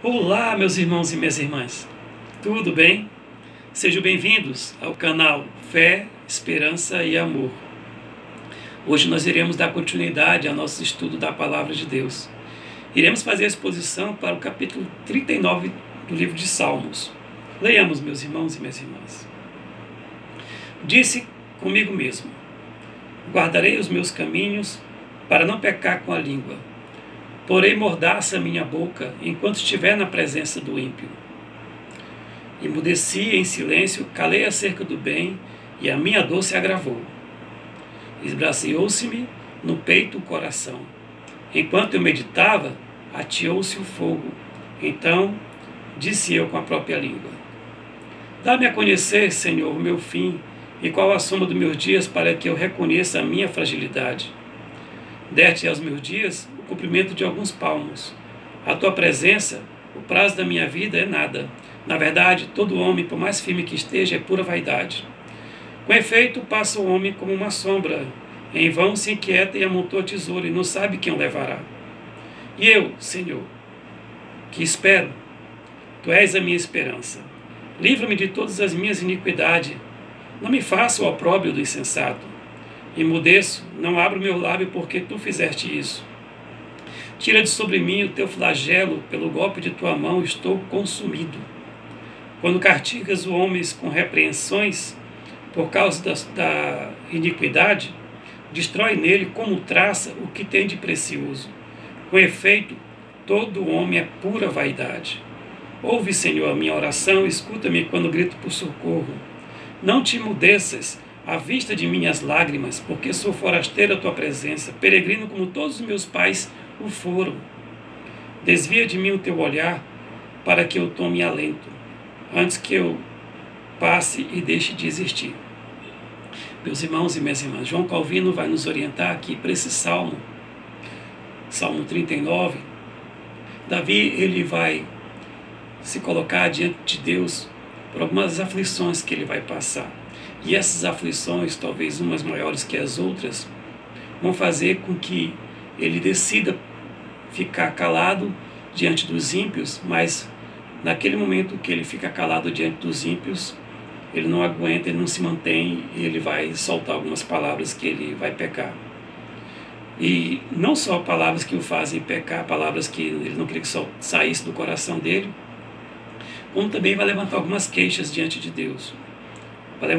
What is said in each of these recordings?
Olá, meus irmãos e minhas irmãs, tudo bem? Sejam bem-vindos ao canal Fé, Esperança e Amor. Hoje nós iremos dar continuidade ao nosso estudo da Palavra de Deus. Iremos fazer a exposição para o capítulo 39 do livro de Salmos. Leiamos, meus irmãos e minhas irmãs. Disse comigo mesmo: guardarei os meus caminhos para não pecar com a língua. Porém mordaça a minha boca enquanto estiver na presença do ímpio. Emudeci em silêncio, calei acerca do bem, e a minha dor se agravou. Esbraseou-se-me no peito o coração. Enquanto eu meditava, ateou-se o fogo. Então disse eu com a própria língua: dá-me a conhecer, Senhor, o meu fim, e qual a soma dos meus dias, para que eu reconheça a minha fragilidade. Deste aos meus dias o cumprimento de alguns palmos. A tua presença, o prazo da minha vida é nada. Na verdade, todo homem, por mais firme que esteja, é pura vaidade. Com efeito, passa o homem como uma sombra. Em vão se inquieta e amontoa tesouro, e não sabe quem o levará. E eu, Senhor, que espero, tu és a minha esperança. Livra-me de todas as minhas iniquidades. Não me faça o opróbrio do insensato. Emudeço, não abro meu lábio, porque tu fizeste isso. Tira de sobre mim o teu flagelo, pelo golpe de tua mão estou consumido. Quando castigas os homens com repreensões, por causa da iniquidade, destrói nele como traça o que tem de precioso. Com efeito, todo homem é pura vaidade. Ouve, Senhor, a minha oração, escuta-me quando grito por socorro. Não te emudeças à vista de minhas lágrimas, porque sou forasteiro à tua presença, peregrino como todos os meus pais o foram. Desvia de mim o teu olhar, para que eu tome alento, antes que eu passe e deixe de existir. Meus irmãos e minhas irmãs, João Calvino vai nos orientar aqui para esse Salmo 39. Davi, ele vai se colocar diante de Deus por algumas aflições que ele vai passar. E essas aflições, talvez umas maiores que as outras, vão fazer com que ele decida ficar calado diante dos ímpios, mas naquele momento que ele fica calado diante dos ímpios, ele não aguenta, ele não se mantém, e ele vai soltar algumas palavras que ele vai pecar. E não só palavras que o fazem pecar, palavras que ele não queria que só saísse do coração dele, como também vai levantar algumas queixas diante de Deus. Vai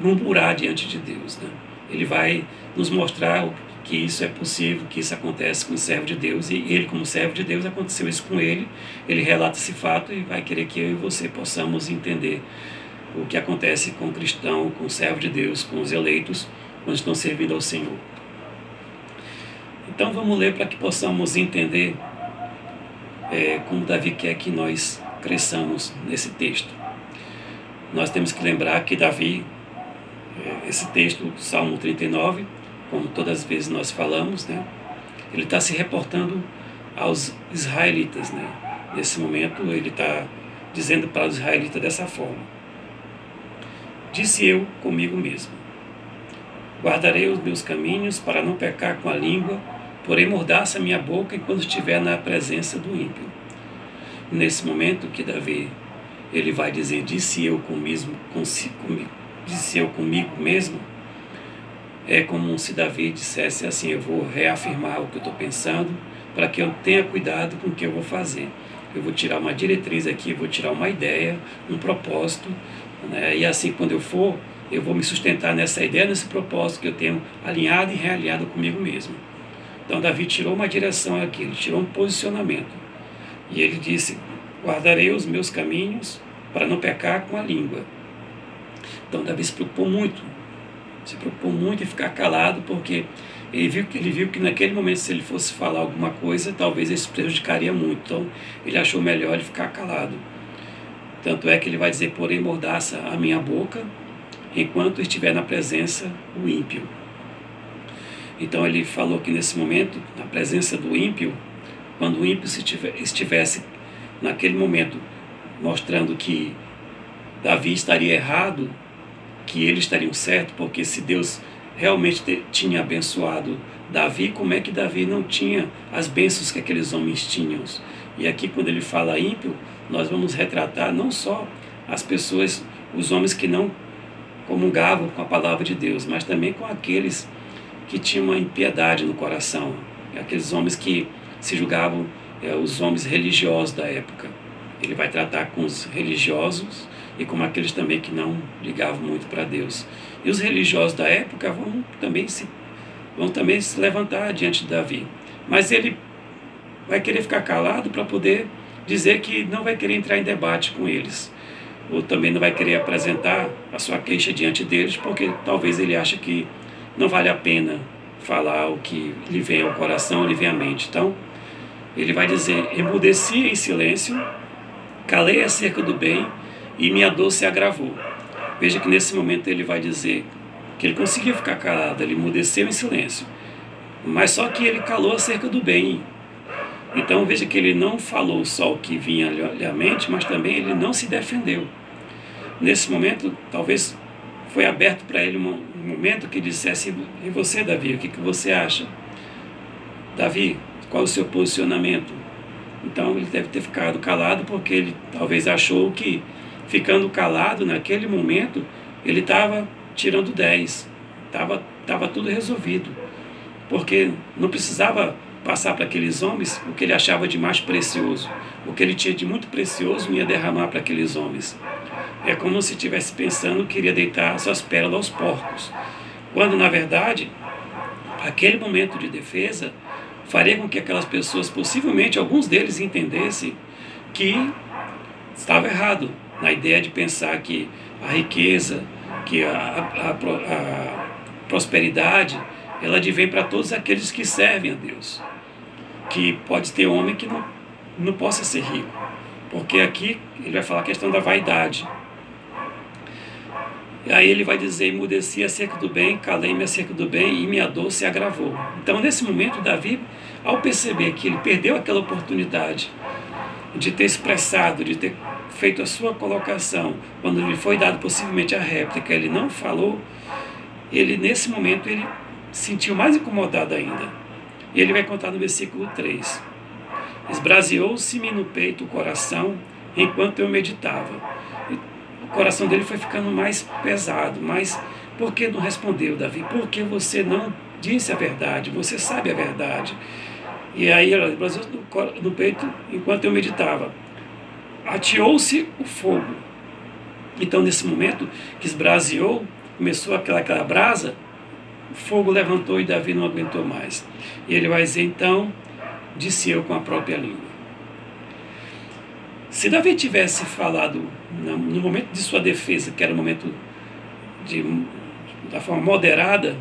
murmurar diante de Deus, né? Ele vai nos mostrar que isso é possível, que isso acontece com o servo de Deus, e ele, como servo de Deus, aconteceu isso com ele. Ele relata esse fato e vai querer que eu e você possamos entender o que acontece com o cristão, com o servo de Deus, com os eleitos, quando estão servindo ao Senhor. Então vamos ler para que possamos entender como Davi quer que nós cresçamos nesse texto. Nós temos que lembrar que Davi, esse texto, Salmo 39, como todas as vezes nós falamos, né, ele está se reportando aos israelitas, né? Nesse momento ele está dizendo para os israelitas dessa forma: disse eu comigo mesmo, guardarei os meus caminhos para não pecar com a língua, porém mordaça a minha boca enquanto estiver na presença do ímpio. Nesse momento que Davi, ele vai dizer, disse eu comigo mesmo, é como se Davi dissesse assim: eu vou reafirmar o que eu estou pensando, para que eu tenha cuidado com o que eu vou fazer. Eu vou tirar uma diretriz aqui, vou tirar uma ideia, um propósito, né? E assim, quando eu for, eu vou me sustentar nessa ideia, nesse propósito que eu tenho alinhado e realinhado comigo mesmo. Então Davi tirou uma direção aqui, ele tirou um posicionamento. E ele disse: guardarei os meus caminhos para não pecar com a língua. Então Davi se preocupou muito em ficar calado, porque ele viu que naquele momento, se ele fosse falar alguma coisa, talvez isso prejudicaria muito. Então ele achou melhor ele ficar calado. Tanto é que ele vai dizer: porém mordaça a minha boca enquanto estiver na presença o ímpio. Então ele falou que nesse momento, na presença do ímpio, quando o ímpio estivesse naquele momento mostrando que Davi estaria errado, que eles estariam certos, porque se Deus realmente tinha abençoado Davi, como é que Davi não tinha as bênçãos que aqueles homens tinham? E aqui, quando ele fala ímpio, nós vamos retratar não só as pessoas, os homens que não comungavam com a palavra de Deus, mas também com aqueles que tinham uma impiedade no coração, aqueles homens que se julgavam os homens religiosos da época. Ele vai tratar com os religiosos e com aqueles também que não ligavam muito para Deus. E os religiosos da época vão também se levantar diante de Davi. Mas ele vai querer ficar calado para poder dizer que não vai querer entrar em debate com eles. Ou também não vai querer apresentar a sua queixa diante deles, porque talvez ele ache que não vale a pena falar o que lhe vem ao coração, lhe vem à mente. Então, ele vai dizer: emudeci em silêncio, calei acerca do bem e minha dor se agravou. Veja que nesse momento ele vai dizer que ele conseguia ficar calado, ele emudeceu em silêncio, mas só que ele calou acerca do bem. Então veja que ele não falou só o que vinha à mente, mas também ele não se defendeu. Nesse momento, talvez foi aberto para ele um momento que dissesse: e você, Davi, o que você acha? Davi, qual o seu posicionamento? Então ele deve ter ficado calado, porque ele talvez achou que, ficando calado naquele momento, ele estava tirando 10, estava tudo resolvido, porque não precisava passar para aqueles homens o que ele achava de mais precioso. O que ele tinha de muito precioso não ia derramar para aqueles homens. É como se estivesse pensando que iria deitar suas pérolas aos porcos, quando na verdade aquele momento de defesa faria com que aquelas pessoas, possivelmente alguns deles, entendessem que estava errado na ideia de pensar que a riqueza, que a prosperidade, ela advém para todos aqueles que servem a Deus. Que pode ter homem que não possa ser rico, porque aqui ele vai falar a questão da vaidade. E aí ele vai dizer: emudeci acerca do bem, calei-me acerca do bem e minha dor se agravou. Então, nesse momento, Davi, ao perceber que ele perdeu aquela oportunidade de ter expressado, de ter feito a sua colocação, quando lhe foi dado possivelmente a réplica, ele não falou, ele nesse momento ele se sentiu mais incomodado ainda. E ele vai contar no versículo 3: esbraseou-se-me no peito o coração enquanto eu meditava. O coração dele foi ficando mais pesado. Mas por que não respondeu, Davi? Porque você não disse a verdade, você sabe a verdade. E aí ela esbraseou-se no peito enquanto eu meditava. Ateou-se o fogo. Então, nesse momento que esbraseou, começou aquela brasa, o fogo levantou e Davi não aguentou mais. E ele vai dizer: então, disse eu com a própria língua. Se Davi tivesse falado no momento de sua defesa, que era o momento da forma moderada,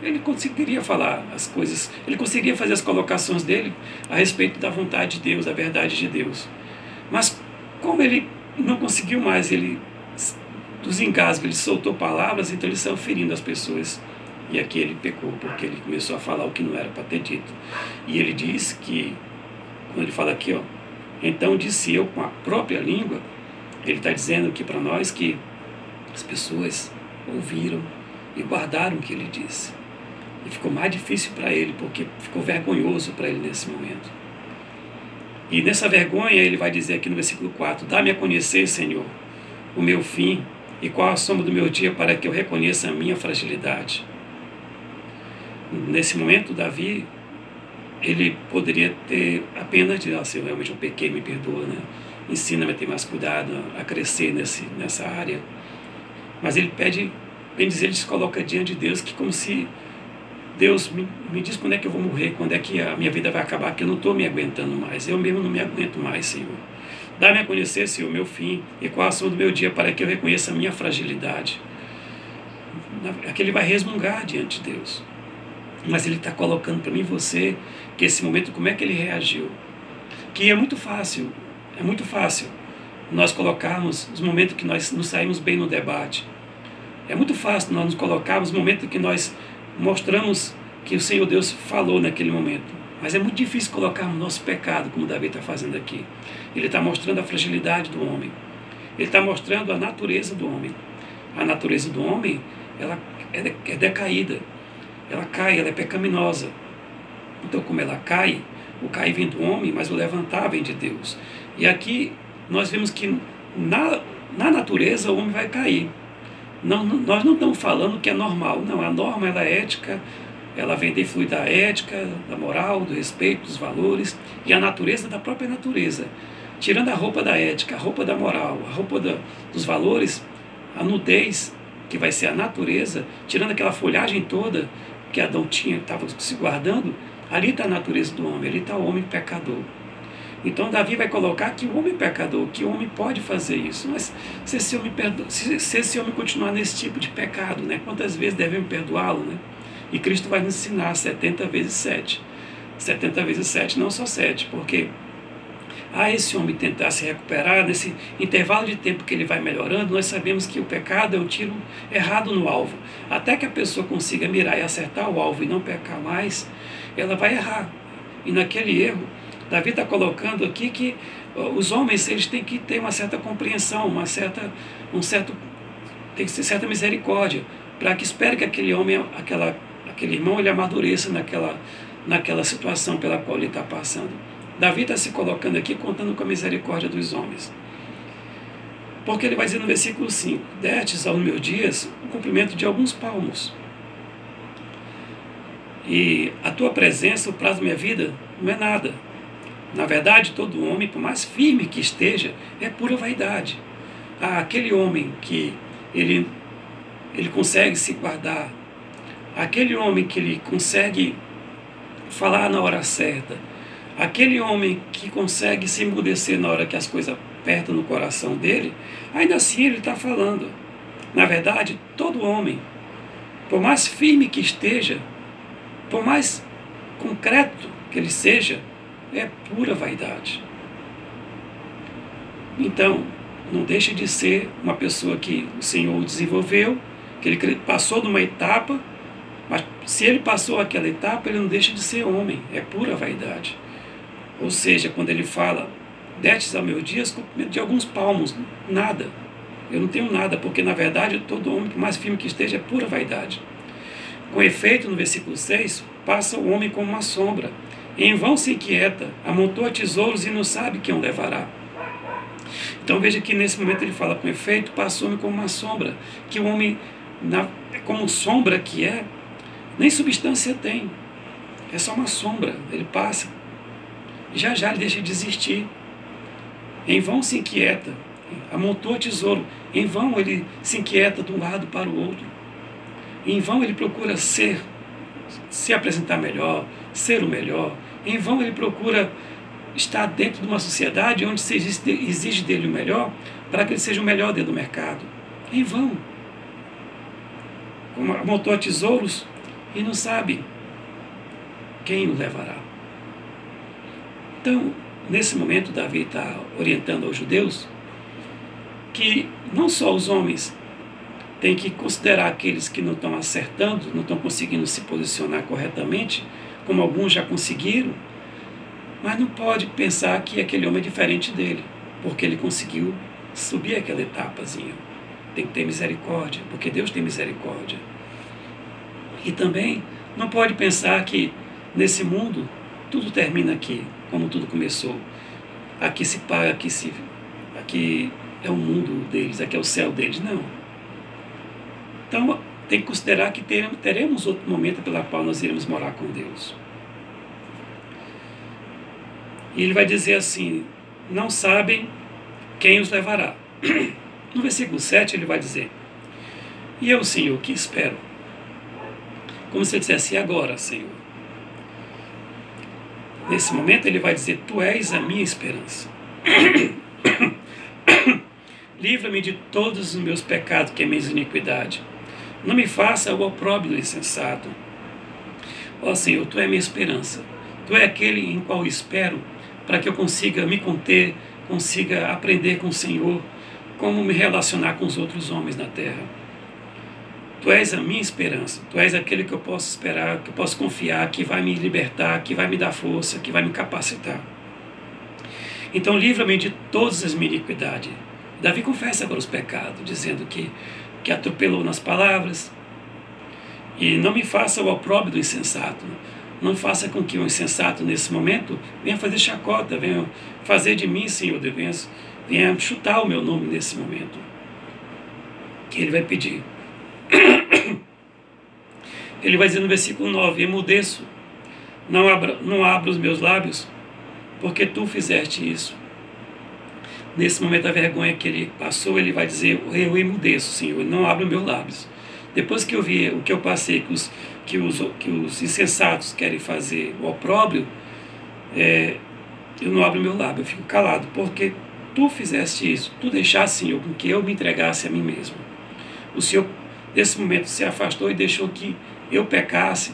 ele conseguiria falar as coisas, ele conseguiria fazer as colocações dele a respeito da vontade de Deus, da verdade de Deus. Mas como ele não conseguiu mais, dos engasgos, ele soltou palavras, então ele saiu ferindo as pessoas. E aqui ele pecou, porque ele começou a falar o que não era para ter dito. E ele diz que, quando ele fala aqui, então disse eu com a própria língua, ele está dizendo aqui para nós que as pessoas ouviram e guardaram o que ele disse. E ficou mais difícil para ele, porque ficou vergonhoso para ele nesse momento. E nessa vergonha ele vai dizer aqui no versículo 4: dá-me a conhecer, Senhor, o meu fim e qual a soma do meu dia, para que eu reconheça a minha fragilidade. Nesse momento, Davi, ele poderia ter apenas de: se eu realmente pequei, me perdoa, né? Ensina-me a ter mais cuidado, a crescer nessa área. Mas ele pede, bem dizer, ele se coloca diante de Deus, que como se Deus me diz quando é que eu vou morrer, quando é que a minha vida vai acabar, que eu não estou me aguentando mais, eu mesmo não me aguento mais, Senhor. Dá-me a conhecer, Senhor, o meu fim e qual a ação do meu dia, para que eu reconheça a minha fragilidade. Aqui ele vai resmungar diante de Deus. Mas ele está colocando para mim e você que esse momento, como é que ele reagiu. Que é muito fácil nós colocarmos os momentos que nós não saímos bem no debate. É muito fácil nós nos colocarmos no momento que nós mostramos que o Senhor Deus falou naquele momento. Mas é muito difícil colocarmos o nosso pecado, como Davi está fazendo aqui. Ele está mostrando a fragilidade do homem. Ele está mostrando a natureza do homem. A natureza do homem, ela é decaída. Ela cai, ela é pecaminosa. Então, como ela cai, o cair vem do homem, mas o levantar vem de Deus. E aqui nós vemos que na natureza o homem vai cair. Nós não estamos falando que é normal, não. A norma ela é ética, ela vem de fluir da ética, da moral, do respeito, dos valores, e a natureza da própria natureza. Tirando a roupa da ética, a roupa da moral, a roupa dos valores, a nudez, que vai ser a natureza, tirando aquela folhagem toda que Adão estava se guardando, ali está a natureza do homem, ali está o homem pecador. Então Davi vai colocar que o homem pecador, que o homem pode fazer isso, mas se esse homem continuar nesse tipo de pecado, né, quantas vezes devemos perdoá-lo, né? E Cristo vai nos ensinar 70 vezes 7. 70 vezes 7, não só 7, porque esse homem tentar se recuperar, nesse intervalo de tempo que ele vai melhorando, nós sabemos que o pecado é um tiro errado no alvo. Até que a pessoa consiga mirar e acertar o alvo e não pecar mais, ela vai errar. E naquele erro, Davi está colocando aqui que os homens eles têm que ter uma certa compreensão, tem que ser certa misericórdia, para que espere que aquele homem, aquele irmão, ele amadureça naquela situação pela qual ele está passando. Davi está se colocando aqui contando com a misericórdia dos homens. Porque ele vai dizer no versículo 5, destes aos meus dias o cumprimento de alguns palmos. E a tua presença, o prazo da minha vida, não é nada. Na verdade, todo homem, por mais firme que esteja, é pura vaidade. Aquele homem que ele consegue se guardar, aquele homem que ele consegue falar na hora certa, aquele homem que consegue se emudecer na hora que as coisas apertam no coração dele, ainda assim ele está falando. Na verdade, todo homem, por mais firme que esteja, por mais concreto que ele seja, é pura vaidade. Então, não deixe de ser uma pessoa que o Senhor desenvolveu, que ele passou de uma etapa, mas se ele passou aquela etapa, ele não deixa de ser homem, é pura vaidade. Ou seja, quando ele fala, destes ao meu dias, de alguns palmos, nada. Eu não tenho nada, porque na verdade todo homem, por mais firme que esteja, é pura vaidade. Com efeito, no versículo 6, passa o homem como uma sombra. Em vão se inquieta, amontoa tesouros e não sabe quem o levará. Então veja que nesse momento ele fala, com efeito, passa o homem como uma sombra. Que o homem, como sombra que é, nem substância tem. É só uma sombra, ele passa. Já ele deixa de existir. Em vão se inquieta, amontoa tesouro. Em vão ele se inquieta de um lado para o outro. Em vão ele procura se apresentar melhor, ser o melhor. Em vão ele procura estar dentro de uma sociedade onde se exige dele o melhor para que ele seja o melhor dentro do mercado. Em vão. Amontoa tesouros e não sabe quem o levará. Então, nesse momento, Davi está orientando aos judeus que não só os homens têm que considerar aqueles que não estão acertando, não estão conseguindo se posicionar corretamente, como alguns já conseguiram, mas não pode pensar que aquele homem é diferente dele, porque ele conseguiu subir aquela etapazinha. Tem que ter misericórdia, porque Deus tem misericórdia. E também não pode pensar que nesse mundo tudo termina aqui, como tudo começou. Aqui se paga, aqui é o mundo deles, aqui é o céu deles. Não. Então, tem que considerar que teremos outro momento pela qual nós iremos morar com Deus. E ele vai dizer assim, não sabem quem os levará. No versículo 7 ele vai dizer, e eu, Senhor, que espero? Como se ele dissesse, e agora, Senhor? Nesse momento ele vai dizer, tu és a minha esperança. Livra-me de todos os meus pecados, que é minha iniquidade. Não me faça o opróbrio do insensato. Ó Senhor, tu é minha esperança. Tu é aquele em qual espero, para que eu consiga me conter, consiga aprender com o Senhor, como me relacionar com os outros homens na terra. Tu és a minha esperança, tu és aquele que eu posso esperar, que eu posso confiar, que vai me libertar, que vai me dar força, que vai me capacitar. Então livra-me de todas as minhas iniquidades. Davi confessa agora os pecados, dizendo que atropelou nas palavras, e não me faça o opróbrio do insensato. Não faça com que o insensato, nesse momento, venha fazer chacota, venha fazer de mim, Senhor, venha chutar o meu nome nesse momento. Que ele vai pedir. Ele vai dizer no versículo 9, emudeço, não abra os meus lábios, porque tu fizeste isso. Nesse momento a vergonha que ele passou, ele vai dizer, eu emudeço, Senhor, não abro meus lábios. Depois que eu vi o que eu passei, que os insensatos querem fazer, o opróbrio, eu não abro meu lábio, eu fico calado, porque tu fizeste isso, tu deixaste, Senhor, com que eu me entregasse a mim mesmo. O Senhor, nesse momento, se afastou e deixou que eu pecasse,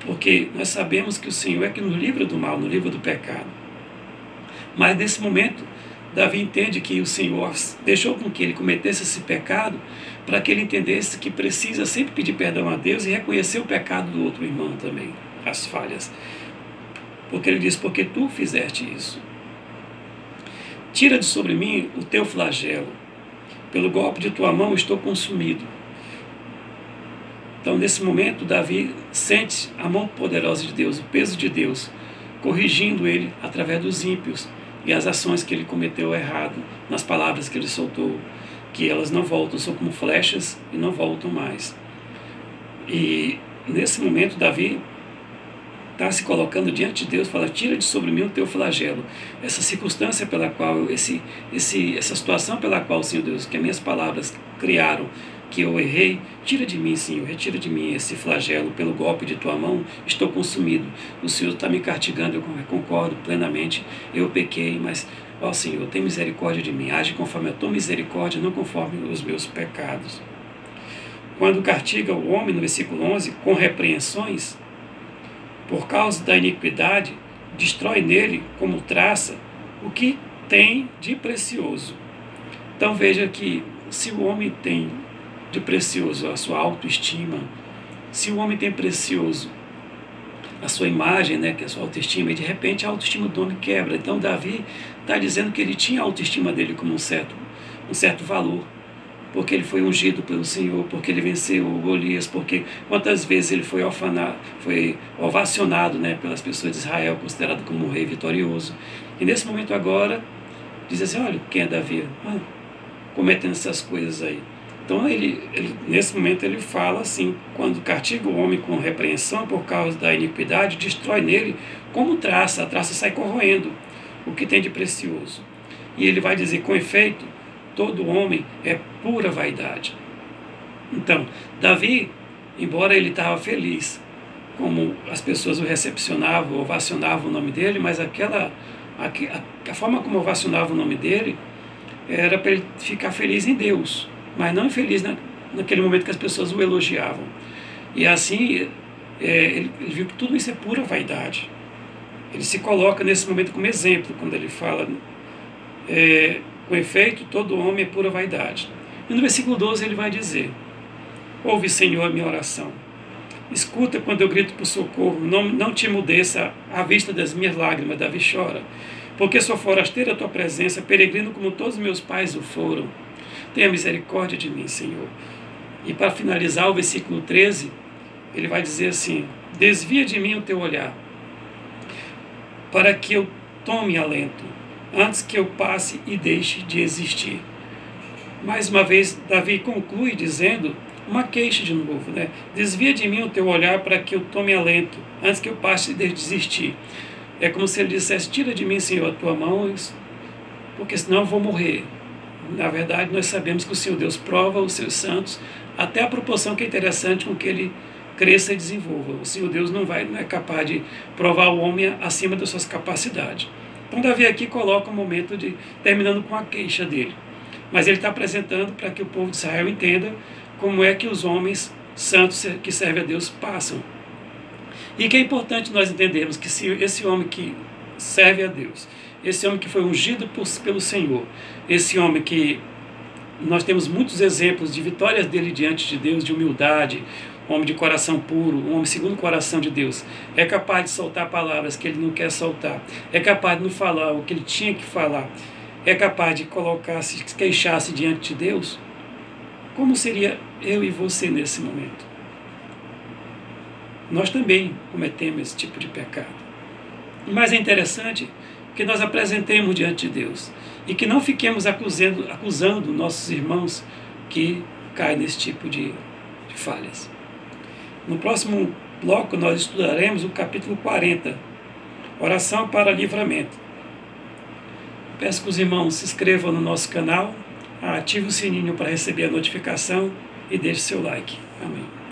porque nós sabemos que o Senhor é que nos livra do mal, nos livra do pecado. Mas nesse momento, Davi entende que o Senhor deixou com que ele cometesse esse pecado para que ele entendesse que precisa sempre pedir perdão a Deus e reconhecer o pecado do outro irmão também, as falhas. Porque ele diz, porque tu fizeste isso. Tira de sobre mim o teu flagelo, pelo golpe de tua mão estou consumido. Então, nesse momento, Davi sente a mão poderosa de Deus, o peso de Deus, corrigindo ele através dos ímpios e as ações que ele cometeu errado, nas palavras que ele soltou, que elas não voltam, são como flechas e não voltam mais. E nesse momento, Davi está se colocando diante de Deus, fala, tira de sobre mim o teu flagelo. Essa circunstância pela qual, essa situação pela qual, Senhor Deus, que as minhas palavras criaram, que eu errei, tira de mim, Senhor, retira de mim esse flagelo, pelo golpe de tua mão, estou consumido. O Senhor está me castigando, eu concordo plenamente, eu pequei, mas, ó Senhor, tem misericórdia de mim, age conforme a tua misericórdia, não conforme os meus pecados. Quando castiga o homem, no versículo 11, com repreensões, por causa da iniquidade, destrói nele, como traça, o que tem de precioso. Então veja que, se o homem tem de precioso a sua autoestima, se o homem tem precioso a sua imagem, né, que é a sua autoestima, e de repente a autoestima do homem quebra. Então Davi está dizendo que ele tinha a autoestima dele como um certo valor, porque ele foi ungido pelo Senhor, porque ele venceu o Golias, porque quantas vezes ele foi ovacionado, né, pelas pessoas de Israel, considerado como um rei vitorioso. E nesse momento agora, diz assim, olha, quem é Davi? Cometendo essas coisas aí. Então, nesse momento, ele fala assim, quando castiga o homem com repreensão por causa da iniquidade, destrói nele como traça, a traça sai corroendo o que tem de precioso. E ele vai dizer, com efeito, todo homem é pura vaidade. Então, Davi, embora ele estava feliz, como as pessoas o recepcionavam, ovacionavam o nome dele, mas a forma como ovacionavam o nome dele era para ele ficar feliz em Deus, mas não infeliz naquele momento que as pessoas o elogiavam. E assim, ele viu que tudo isso é pura vaidade. Ele se coloca nesse momento como exemplo, quando ele fala, com efeito, todo homem é pura vaidade. E no versículo 12 ele vai dizer, ouve, Senhor, a minha oração. Escuta quando eu grito por socorro, não te emudeça à vista das minhas lágrimas. Davi chora, porque sou forasteiro à tua presença, peregrino como todos meus pais o foram. Tenha misericórdia de mim, Senhor. E para finalizar o versículo 13, ele vai dizer assim, desvia de mim o teu olhar, para que eu tome alento, antes que eu passe e deixe de existir. Mais uma vez, Davi conclui dizendo, uma queixa de novo, né? Desvia de mim o teu olhar para que eu tome alento, antes que eu passe e deixe de existir. É como se ele dissesse, tira de mim, Senhor, a tua mão, porque senão eu vou morrer. Na verdade, nós sabemos que o Senhor Deus prova os seus santos até a proporção que é interessante com que ele cresça e desenvolva. O Senhor Deus não é capaz de provar o homem acima das suas capacidades. Então, Davi aqui coloca um momento terminando com a queixa dele. Mas ele está apresentando para que o povo de Israel entenda como é que os homens santos que servem a Deus passam. E que é importante nós entendermos que se esse homem que serve a Deus, esse homem que foi ungido pelo Senhor, esse homem que nós temos muitos exemplos de vitórias dele diante de Deus, de humildade, um homem de coração puro, um homem segundo o coração de Deus, é capaz de soltar palavras que ele não quer soltar, é capaz de não falar o que ele tinha que falar, é capaz de colocar-se, queixar-se diante de Deus. Como seria eu e você nesse momento? nós também cometemos esse tipo de pecado. Mas é interessante que nós apresentemos diante de Deus e que não fiquemos acusando nossos irmãos que caem nesse tipo de falhas. No próximo bloco nós estudaremos o capítulo 40, oração para livramento. Peço que os irmãos se inscrevam no nosso canal, ative o sininho para receber a notificação e deixe seu like. Amém.